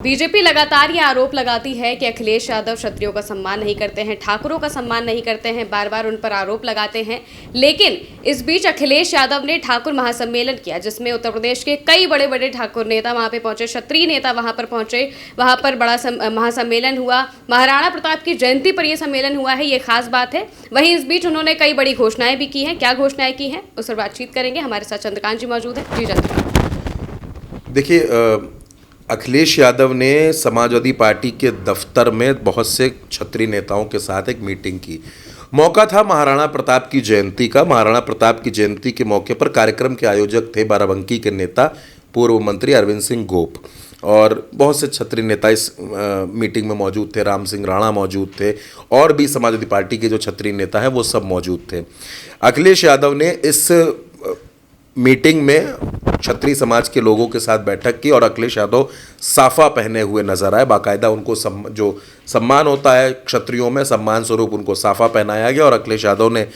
BJP लगातार ये आरोप लगाती है कि अखिलेश यादव क्षत्रियों का सम्मान नहीं करते हैं, ठाकुरों का सम्मान नहीं करते हैं, बार बार उन पर आरोप लगाते हैं। लेकिन इस बीच अखिलेश यादव ने ठाकुर महासम्मेलन किया, जिसमें उत्तर प्रदेश के कई बड़े बड़े ठाकुर नेता वहां पे पहुंचे, क्षत्रिय नेता वहां पर पहुंचे, वहां पर बड़ा महासम्मेलन हुआ। महाराणा प्रताप की जयंती पर यह सम्मेलन हुआ है, ये खास बात है। वहीं इस बीच उन्होंने कई बड़ी घोषणाएं भी की हैं। क्या घोषणाएं की हैं उस पर बातचीत करेंगे। हमारे साथ चंद्रकांत जी मौजूद है। जी चंद्रकांत। देखिए, अखिलेश यादव ने समाजवादी पार्टी के दफ्तर में बहुत से क्षत्रिय नेताओं के साथ एक मीटिंग की। मौका था महाराणा प्रताप की जयंती का। महाराणा प्रताप की जयंती के मौके पर कार्यक्रम के आयोजक थे बाराबंकी के नेता पूर्व मंत्री अरविंद सिंह गोप, और बहुत से क्षत्रिय नेता इस मीटिंग में मौजूद थे। राम सिंह राणा मौजूद थे, और भी समाजवादी पार्टी के जो क्षत्रिय नेता हैं वो सब मौजूद थे। अखिलेश यादव ने इस मीटिंग में क्षत्रिय समाज के लोगों के साथ बैठक की, और अखिलेश यादव साफा पहने हुए नजर आए। बाकायदा उनको जो सम्मान होता है क्षत्रियों में, सम्मान स्वरूप उनको साफा पहनाया गया, और अखिलेश यादव ने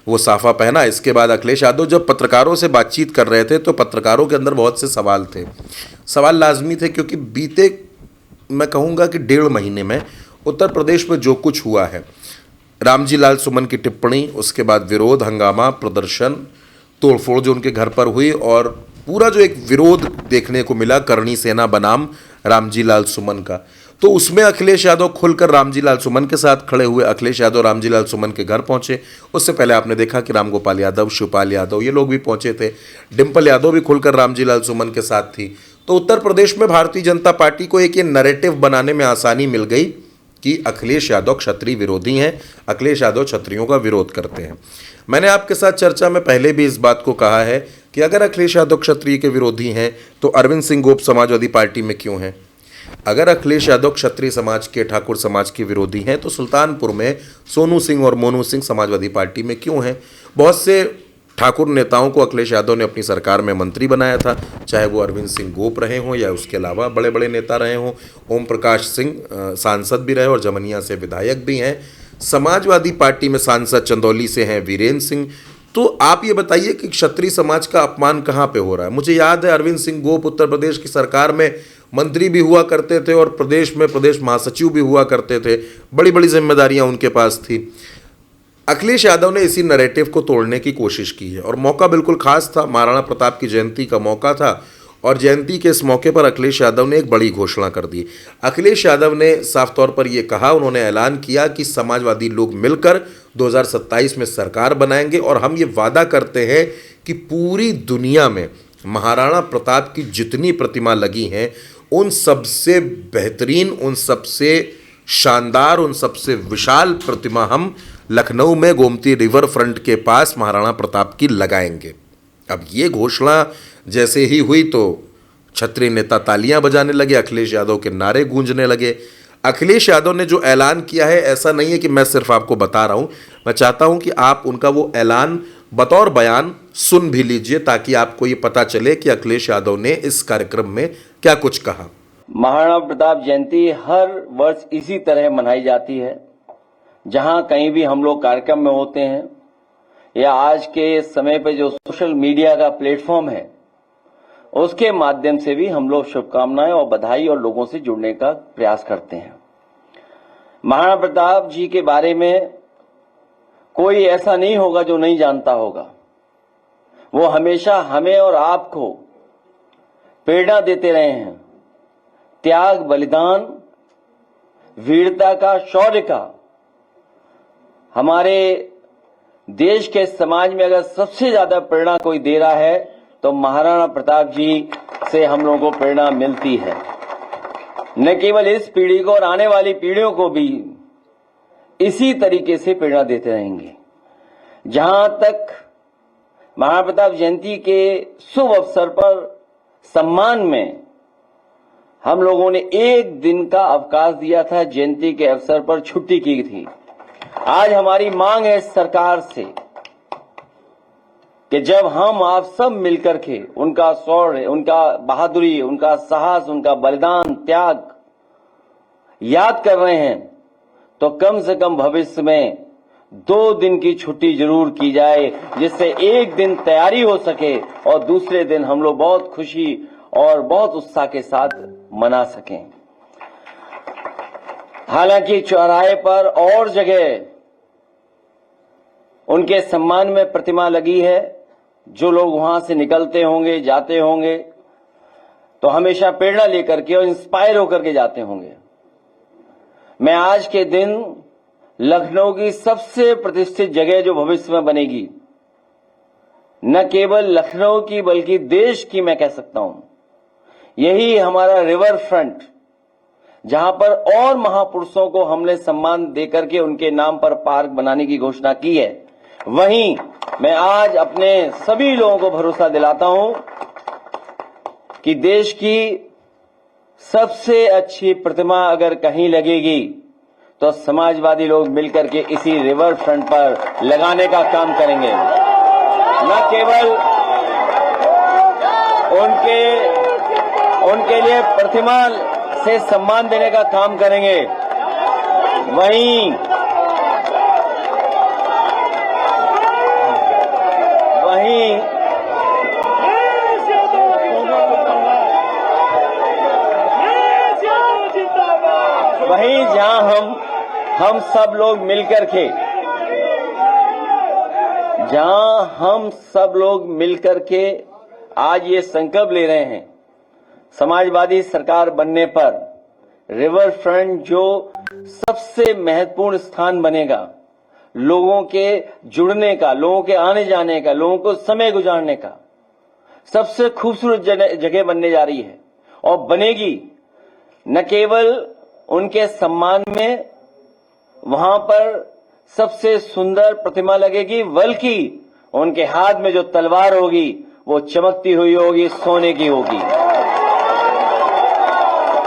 वो साफा पहना। इसके बाद अखिलेश यादव जब पत्रकारों से बातचीत कर रहे थे तो पत्रकारों के अंदर बहुत से सवाल थे। सवाल लाजमी थे, क्योंकि बीते मैं कहूँगा कि 1.5 महीने में उत्तर प्रदेश में जो कुछ हुआ है, रामजी लाल सुमन की टिप्पणी, उसके बाद विरोध, हंगामा, प्रदर्शन, तोड़फोड़ जो उनके घर पर हुई, और पूरा जो एक विरोध देखने को मिला करणी सेना बनाम रामजी लाल सुमन का, तो उसमें अखिलेश यादव खुलकर रामजी लाल सुमन के साथ खड़े हुए। अखिलेश यादव रामजी लाल सुमन के घर पहुंचे। उससे पहले आपने देखा कि राम गोपाल यादव, शिवपाल यादव, ये लोग भी पहुंचे थे। डिम्पल यादव भी खुलकर रामजी लाल सुमन के साथ थी। तो उत्तर प्रदेश में भारतीय जनता पार्टी को एक ये नैरेटिव बनाने में आसानी मिल गई कि अखिलेश यादव क्षत्रिय विरोधी हैं, अखिलेश यादव क्षत्रियों का विरोध करते हैं। मैंने आपके साथ चर्चा में पहले भी इस बात को कहा है कि अगर अखिलेश यादव क्षत्रिय के विरोधी हैं तो अरविंद सिंह गोप समाजवादी पार्टी में क्यों हैं? अगर अखिलेश यादव क्षत्रिय समाज के, ठाकुर समाज के विरोधी हैं तो सुल्तानपुर में सोनू सिंह और मोनू सिंह समाजवादी पार्टी में क्यों हैं? बहुत से ठाकुर नेताओं को अखिलेश यादव ने अपनी सरकार में मंत्री बनाया था, चाहे वो अरविंद सिंह गोप रहे हों या उसके अलावा बड़े बड़े नेता रहे हों। ओम प्रकाश सिंह सांसद भी रहे और जमनिया से विधायक भी हैं। समाजवादी पार्टी में सांसद चंदौली से हैं वीरेंद्र सिंह। तो आप ये बताइए कि क्षत्रिय समाज का अपमान कहाँ पे हो रहा है? मुझे याद है अरविंद सिंह गोप उत्तर प्रदेश की सरकार में मंत्री भी हुआ करते थे और प्रदेश में प्रदेश महासचिव भी हुआ करते थे। बड़ी बड़ी जिम्मेदारियां उनके पास थी। अखिलेश यादव ने इसी नैरेटिव को तोड़ने की कोशिश की है, और मौका बिल्कुल खास था। महाराणा प्रताप की जयंती का मौका था, और जयंती के इस मौके पर अखिलेश यादव ने एक बड़ी घोषणा कर दी। अखिलेश यादव ने साफ तौर पर यह कहा, उन्होंने ऐलान किया कि समाजवादी लोग मिलकर 2027 में सरकार बनाएंगे, और हम ये वादा करते हैं कि पूरी दुनिया में महाराणा प्रताप की जितनी प्रतिमा लगी हैं उन सबसे बेहतरीन, उन सबसे शानदार, उन सबसे विशाल प्रतिमा हम लखनऊ में गोमती रिवर फ्रंट के पास महाराणा प्रताप की लगाएंगे। अब ये घोषणा जैसे ही हुई तो क्षत्रिय नेता तालियां बजाने लगे, अखिलेश यादव के नारे गूंजने लगे। अखिलेश यादव ने जो ऐलान किया है, ऐसा नहीं है कि मैं सिर्फ आपको बता रहा हूं, मैं चाहता हूं कि आप उनका वो ऐलान बतौर बयान सुन भी लीजिए, ताकि आपको ये पता चले कि अखिलेश यादव ने इस कार्यक्रम में क्या कुछ कहा। महाराणा प्रताप जयंती हर वर्ष इसी तरह मनाई जाती है। जहां कहीं भी हम लोग कार्यक्रम में होते हैं, या आज के समय पे जो सोशल मीडिया का प्लेटफॉर्म है, उसके माध्यम से भी हम लोग शुभकामनाएं और बधाई और लोगों से जुड़ने का प्रयास करते हैं। महाराणा प्रताप जी के बारे में कोई ऐसा नहीं होगा जो नहीं जानता होगा। वो हमेशा हमें और आपको प्रेरणा देते रहे हैं। त्याग, बलिदान, वीरता का, शौर्य का। हमारे देश के समाज में अगर सबसे ज्यादा प्रेरणा कोई दे रहा है तो महाराणा प्रताप जी से हम लोगों को प्रेरणा मिलती है। न केवल इस पीढ़ी को और आने वाली पीढ़ियों को भी इसी तरीके से प्रेरणा देते रहेंगे। जहां तक महाराणा प्रताप जयंती के शुभ अवसर पर सम्मान में हम लोगों ने 1 दिन का अवकाश दिया था, जयंती के अवसर पर छुट्टी की थी। आज हमारी मांग है सरकार से कि जब हम आप सब मिलकर के उनका शौर्य, उनका बहादुरी, उनका साहस, उनका बलिदान, त्याग याद कर रहे हैं, तो कम से कम भविष्य में 2 दिन की छुट्टी जरूर की जाए, जिससे 1 दिन तैयारी हो सके और दूसरे दिन हम लोग बहुत खुशी और बहुत उत्साह के साथ मना सकें। हालांकि चौराहे पर और जगह उनके सम्मान में प्रतिमा लगी है। जो लोग वहां से निकलते होंगे, जाते होंगे, तो हमेशा प्रेरणा लेकर के और इंस्पायर होकर के जाते होंगे। मैं आज के दिन लखनऊ की सबसे प्रतिष्ठित जगह जो भविष्य में बनेगी, न केवल लखनऊ की बल्कि देश की मैं कह सकता हूं, यही हमारा रिवर फ्रंट, जहां पर और महापुरुषों को हमने सम्मान देकर के उनके नाम पर पार्क बनाने की घोषणा की है। वहीं मैं आज अपने सभी लोगों को भरोसा दिलाता हूं कि देश की सबसे अच्छी प्रतिमा अगर कहीं लगेगी तो समाजवादी लोग मिलकर के इसी रिवर फ्रंट पर लगाने का काम करेंगे। न केवल उनके लिए प्रतिमा से सम्मान देने का काम करेंगे, वहीं जहां हम सब लोग मिलकर के आज ये संकल्प ले रहे हैं, समाजवादी सरकार बनने पर रिवर फ्रंट जो सबसे महत्वपूर्ण स्थान बनेगा, लोगों के जुड़ने का, लोगों के आने जाने का, लोगों को समय गुजारने का सबसे खूबसूरत जगह बनने जा रही है और बनेगी। न केवल उनके सम्मान में वहां पर सबसे सुंदर प्रतिमा लगेगी, बल्कि उनके हाथ में जो तलवार होगी वो चमकती हुई होगी, सोने की होगी।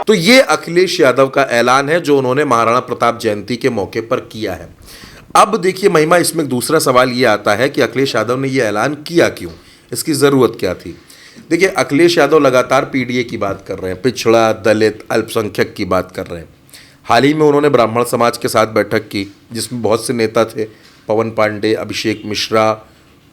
तो ये अखिलेश यादव का ऐलान है जो उन्होंने महाराणा प्रताप जयंती के मौके पर किया है। अब देखिए महिमा, इसमें दूसरा सवाल ये आता है कि अखिलेश यादव ने ये ऐलान किया क्यों, इसकी ज़रूरत क्या थी। देखिए अखिलेश यादव लगातार पीडीए की बात कर रहे हैं, पिछड़ा, दलित, अल्पसंख्यक की बात कर रहे हैं। हाल ही में उन्होंने ब्राह्मण समाज के साथ बैठक की जिसमें बहुत से नेता थे, पवन पांडे, अभिषेक मिश्रा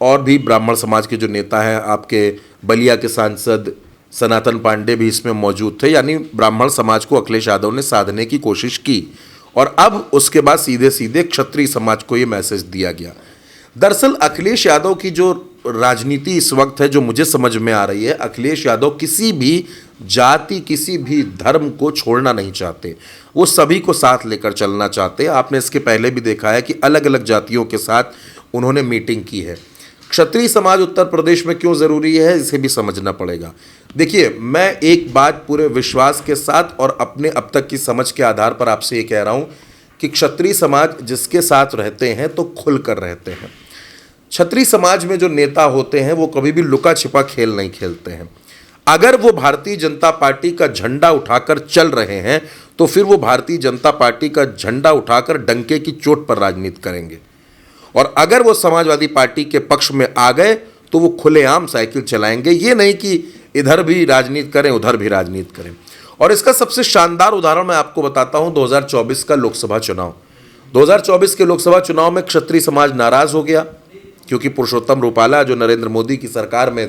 और भी ब्राह्मण समाज के जो नेता हैं, आपके बलिया के सांसद सनातन पांडे भी इसमें मौजूद थे। यानी ब्राह्मण समाज को अखिलेश यादव ने साधने की कोशिश की और अब उसके बाद सीधे सीधे क्षत्रिय समाज को ये मैसेज दिया गया। दरअसल अखिलेश यादव की जो राजनीति इस वक्त है, जो मुझे समझ में आ रही है, अखिलेश यादव किसी भी जाति, किसी भी धर्म को छोड़ना नहीं चाहते। वो सभी को साथ लेकर चलना चाहते हैं। आपने इसके पहले भी देखा है कि अलग अलग जातियों के साथ उन्होंने मीटिंग की है। क्षत्रिय समाज उत्तर प्रदेश में क्यों ज़रूरी है, इसे भी समझना पड़ेगा। देखिए मैं एक बात पूरे विश्वास के साथ और अपने अब तक की समझ के आधार पर आपसे ये कह रहा हूँ कि क्षत्रिय समाज जिसके साथ रहते हैं तो खुल कर रहते हैं। क्षत्रिय समाज में जो नेता होते हैं वो कभी भी लुका छिपा खेल नहीं खेलते हैं। अगर वो भारतीय जनता पार्टी का झंडा उठाकर चल रहे हैं तो फिर वो भारतीय जनता पार्टी का झंडा उठाकर डंके की चोट पर राजनीति करेंगे, और अगर वो समाजवादी पार्टी के पक्ष में आ गए तो वो खुलेआम साइकिल चलाएंगे। ये नहीं कि इधर भी राजनीति करें उधर भी राजनीति करें। और इसका सबसे शानदार उदाहरण मैं आपको बताता हूं 2024 का लोकसभा चुनाव। 2024 के लोकसभा चुनाव में क्षत्रिय समाज नाराज हो गया क्योंकि पुरुषोत्तम रूपाला जो नरेंद्र मोदी की सरकार में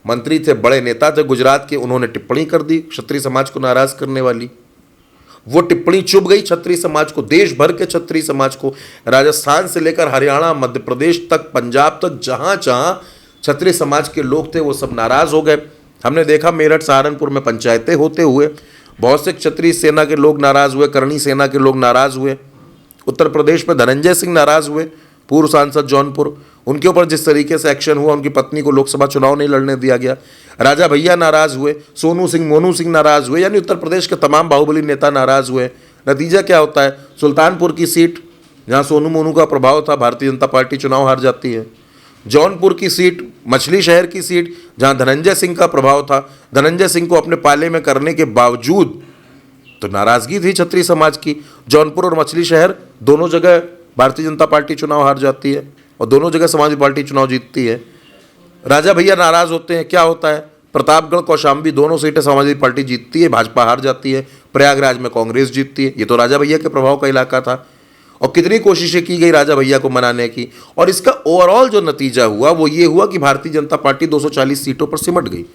मंत्री थे, बड़े नेता थे गुजरात के, उन्होंने टिप्पणी कर दी क्षत्रिय समाज को नाराज करने वाली। वो टिप्पणी चुभ गई क्षत्रिय समाज को, देश भर के क्षत्रिय समाज को, राजस्थान से लेकर हरियाणा, मध्य प्रदेश तक, पंजाब तक, जहां जहां क्षत्रिय समाज के लोग थे वो सब नाराज हो गए। हमने देखा मेरठ, सहारनपुर में पंचायतें होते हुए बहुत से क्षत्रिय सेना के लोग नाराज हुए, करणी सेना के लोग नाराज हुए। उत्तर प्रदेश में धनंजय सिंह नाराज हुए, पूर्व सांसद जौनपुर, उनके ऊपर जिस तरीके से एक्शन हुआ, उनकी पत्नी को लोकसभा चुनाव नहीं लड़ने दिया गया। राजा भैया नाराज हुए, सोनू सिंह, मोनू सिंह नाराज हुए, यानी उत्तर प्रदेश के तमाम बाहुबली नेता नाराज हुए। नतीजा क्या होता है, सुल्तानपुर की सीट जहां सोनू मोनू का प्रभाव था, भारतीय जनता पार्टी चुनाव हार जाती है। जौनपुर की सीट, मछली शहर की सीट जहां धनंजय सिंह का प्रभाव था, धनंजय सिंह को अपने पाले में करने के बावजूद तो नाराजगी थी क्षत्रिय समाज की। जौनपुर और मछली शहर दोनों जगह भारतीय जनता पार्टी चुनाव हार जाती है और दोनों जगह समाजवादी पार्टी चुनाव जीतती है। राजा भैया नाराज होते हैं, क्या होता है, प्रतापगढ़, कौशाम्बी दोनों सीटें समाजवादी पार्टी जीतती है, भाजपा हार जाती है। प्रयागराज में कांग्रेस जीतती है। ये तो राजा भैया के प्रभाव का इलाका था और कितनी कोशिशें की गई राजा भैया को मनाने की, और इसका ओवरऑल जो नतीजा हुआ वो ये हुआ कि भारतीय जनता पार्टी 240 सीटों पर सिमट गई।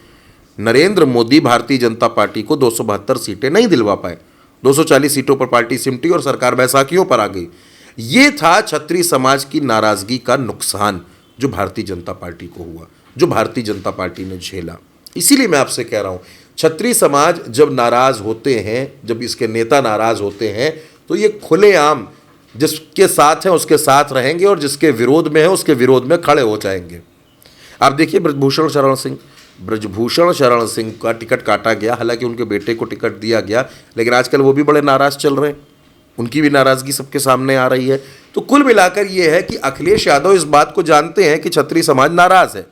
नरेंद्र मोदी भारतीय जनता पार्टी को 272 सीटें नहीं दिलवा पाए 240 सीटों पर पार्टी सिमटी और सरकार बैसाखियों पर आ गई। ये था क्षत्रिय समाज की नाराजगी का नुकसान जो भारतीय जनता पार्टी को हुआ, जो भारतीय जनता पार्टी ने झेला। इसीलिए मैं आपसे कह रहा हूं, क्षत्रिय समाज जब नाराज होते हैं, जब इसके नेता नाराज होते हैं, तो ये खुलेआम जिसके साथ हैं उसके साथ रहेंगे और जिसके विरोध में है उसके विरोध में खड़े हो जाएंगे। आप देखिए ब्रजभूषण शरण सिंह का टिकट काटा गया, हालांकि उनके बेटे को टिकट दिया गया, लेकिन आजकल वो भी बड़े नाराज चल रहे हैं, उनकी भी नाराजगी सबके सामने आ रही है। तो कुल मिलाकर ये है कि अखिलेश यादव इस बात को जानते हैं कि क्षत्रिय समाज नाराज है,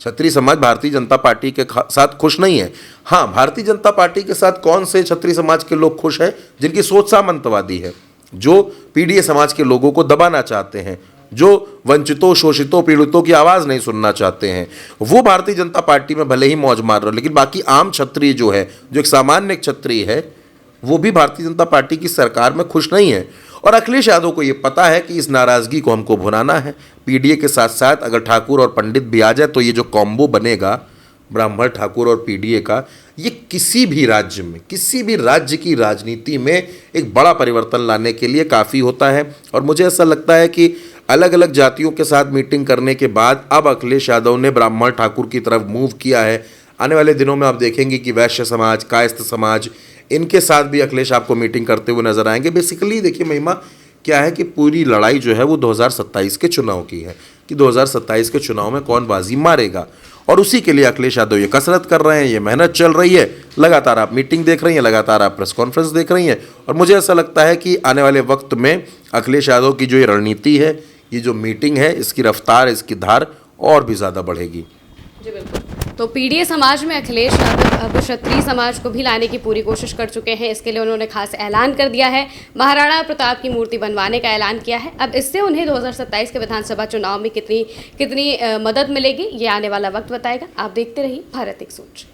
क्षत्रिय समाज भारतीय जनता पार्टी के साथ खुश नहीं है। हाँ, भारतीय जनता पार्टी के साथ कौन से क्षत्रिय समाज के लोग खुश हैं? जिनकी सोच सामंतवादी है, जो पीडीए समाज के लोगों को दबाना चाहते हैं, जो वंचितों, शोषितों, पीड़ितों की आवाज़ नहीं सुनना चाहते हैं, वो भारतीय जनता पार्टी में भले ही मौज मार रहे हो, लेकिन बाकी आम क्षत्रिय जो है, जो एक सामान्य क्षत्रिय है, वो भी भारतीय जनता पार्टी की सरकार में खुश नहीं है। और अखिलेश यादव को ये पता है कि इस नाराज़गी को हमको भुनाना है। पीडीए के साथ साथ अगर ठाकुर और पंडित भी आ जाए तो ये जो कॉम्बो बनेगा ब्राह्मण, ठाकुर और पीडीए का, ये किसी भी राज्य में, किसी भी राज्य की राजनीति में एक बड़ा परिवर्तन लाने के लिए काफ़ी होता है। और मुझे ऐसा लगता है कि अलग अलग जातियों के साथ मीटिंग करने के बाद अब अखिलेश यादव ने ब्राह्मण ठाकुर की तरफ मूव किया है। आने वाले दिनों में आप देखेंगे कि वैश्य समाज, कायस्थ समाज, इनके साथ भी अखिलेश आपको मीटिंग करते हुए नजर आएंगे। बेसिकली देखिए महिमा क्या है कि पूरी लड़ाई जो है वो 2027 के चुनाव की है, कि 2027 के चुनाव में कौन बाजी मारेगा, और उसी के लिए अखिलेश यादव ये कसरत कर रहे हैं, ये मेहनत चल रही है। लगातार आप मीटिंग देख रही हैं, लगातार आप प्रेस कॉन्फ्रेंस देख रही हैं, और मुझे ऐसा लगता है कि आने वाले वक्त में अखिलेश यादव की जो ये रणनीति है, ये जो मीटिंग है, इसकी रफ्तार, इसकी धार और भी ज़्यादा बढ़ेगी। जी बिल्कुल। तो पीडीए समाज में अखिलेश यादव अब क्षत्रिय समाज को भी लाने की पूरी कोशिश कर चुके हैं। इसके लिए उन्होंने खास ऐलान कर दिया है, महाराणा प्रताप की मूर्ति बनवाने का ऐलान किया है। अब इससे उन्हें 2027 के विधानसभा चुनाव में कितनी मदद मिलेगी, ये आने वाला वक्त बताएगा। आप देखते रहिए भारत 1 सोच।